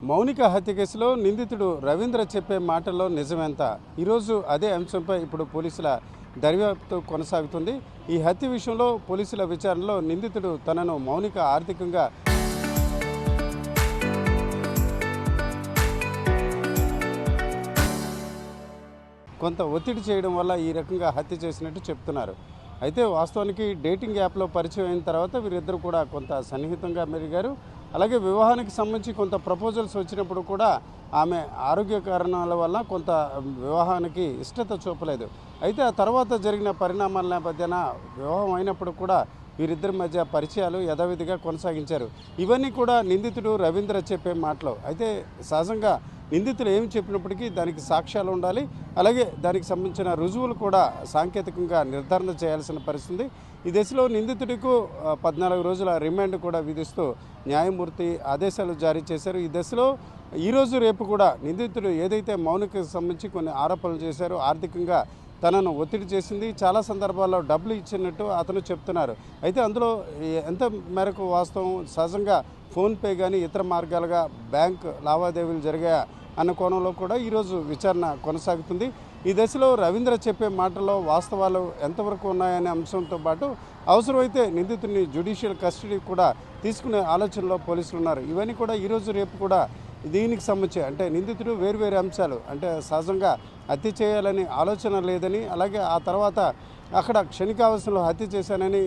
మౌనిక హత్య కేసులో నిందితుడు రవీంద్ర చెప్పే మాటల్లో నిజమెంత? ఈరోజు అదే అంశంపై ఇప్పుడు పోలీసుల దర్యాప్తు కొనసాగుతుంది. ఈ హత్య విషయంలో పోలీసుల విచారణలో నిందితుడు తనను మౌనిక ఆర్థికంగా కొంత ఒత్తిడి చేయడం వల్ల ఈ రకంగా హత్య చేసినట్టు చెప్తున్నారు. అయితే వాస్తవానికి డేటింగ్ యాప్లో పరిచయం అయిన తర్వాత వీరిద్దరూ కూడా కొంత సన్నిహితంగా మెరిగారు. అలాగే వివాహానికి సంబంధించి కొంత ప్రపోజల్స్ వచ్చినప్పుడు కూడా ఆమె ఆరోగ్య కారణాల వల్ల కొంత వివాహానికి ఇష్టత చూపలేదు. అయితే ఆ తర్వాత జరిగిన పరిణామాల నేపథ్యాన వివాహం అయినప్పుడు కూడా వీరిద్దరి మధ్య పరిచయాలు యథావిధిగా కొనసాగించారు. ఇవన్నీ కూడా నిందితుడు రవీంద్ర చెప్పే మాటలు. అయితే సహజంగా నిందితులు ఏమి చెప్పినప్పటికీ దానికి సాక్ష్యాలు ఉండాలి. అలాగే దానికి సంబంధించిన రుజువులు కూడా సాంకేతికంగా నిర్ధారణ చేయాల్సిన పరిస్థితి. ఈ దశలో నిందితుడికి 14 రోజుల రిమాండ్ కూడా విధిస్తూ న్యాయమూర్తి ఆదేశాలు జారీ చేశారు. ఈ దశలో ఈరోజు రేపు కూడా నిందితుడు ఏదైతే మౌనికకు సంబంధించి కొన్ని ఆరోపణలు చేశారో, ఆర్థికంగా తనను ఒత్తిడి చేసింది, చాలా సందర్భాల్లో డబ్బులు ఇచ్చినట్టు అతను చెప్తున్నారు. అయితే అందులో ఎంత మేరకు వాస్తవం, సహజంగా ఫోన్పే కానీ ఇతర మార్గాలుగా బ్యాంక్ లావాదేవీలు జరిగాయా అన్న కోణంలో కూడా ఈరోజు విచారణ కొనసాగుతుంది. ఈ దశలో రవీంద్ర చెప్పే మాటల్లో వాస్తవాలు ఎంతవరకు ఉన్నాయనే అంశంతో పాటు అవసరమైతే నిందితుడిని జ్యుడిషియల్ కస్టడీ కూడా తీసుకునే ఆలోచనలో పోలీసులు ఉన్నారు. ఇవన్నీ కూడా ఈరోజు రేపు కూడా దీనికి సంబంధించి అంటే నిందితుడు వేరువేరు అంశాలు, అంటే సహజంగా హత్య చేయాలని ఆలోచన లేదని, అలాగే ఆ తర్వాత అక్కడ క్షణికావస్థలో హత్య చేశానని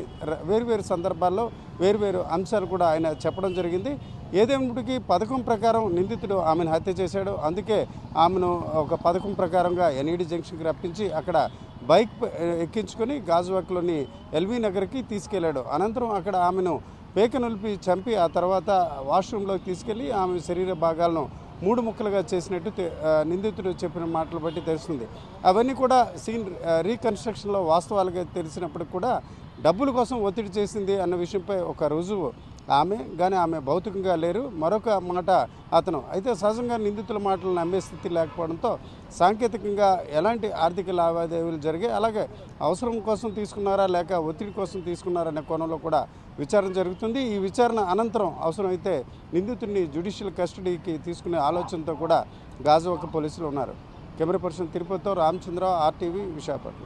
వేరువేరు సందర్భాల్లో వేరువేరు అంశాలు కూడా ఆయన చెప్పడం జరిగింది. ఏదేమిటికి పథకం ప్రకారం నిందితుడు ఆమెను హత్య చేశాడు. అందుకే ఆమెను ఒక పథకం ప్రకారంగా ఎన్ఈడి జంక్షన్కి రప్పించి అక్కడ బైక్ ఎక్కించుకొని గాజువాక్లోని ఎల్బీ నగర్కి తీసుకెళ్లాడు. అనంతరం అక్కడ ఆమెను పేక నులిపి చంపి ఆ తర్వాత వాష్రూమ్లోకి తీసుకెళ్లి ఆమె శరీర భాగాలను 3 ముక్కలుగా చేసినట్టు నిందితుడు చెప్పిన మాటలు బట్టి తెలుస్తుంది. అవన్నీ కూడా సీన్ రీకన్స్ట్రక్షన్లో వాస్తవాలుగా తెలిసినప్పుడు కూడా డబ్బుల కోసం ఒత్తిడి చేసింది అన్న విషయంపై ఒక రుజువు ఆమె భౌతికంగా లేరు. మరొక మాట అతను. అయితే సహజంగా నిందితుల మాటలు నమ్మే స్థితి లేకపోవడంతో సాంకేతికంగా ఎలాంటి ఆర్థిక లావాదేవీలు జరిగాయి, అలాగే అవసరం కోసం తీసుకున్నారా లేక ఒత్తిడి కోసం తీసుకున్నారనే కోణంలో కూడా విచారణ జరుగుతుంది. ఈ విచారణ అనంతరం అవసరమైతే నిందితుడిని జ్యుడిషియల్ కస్టడీకి తీసుకునే ఆలోచనతో కూడా గాజువాక పోలీసులు ఉన్నారు. కెమెరా పర్సన్ తిరుపతితో రామచంద్ర, RTV, విశాఖపట్నం.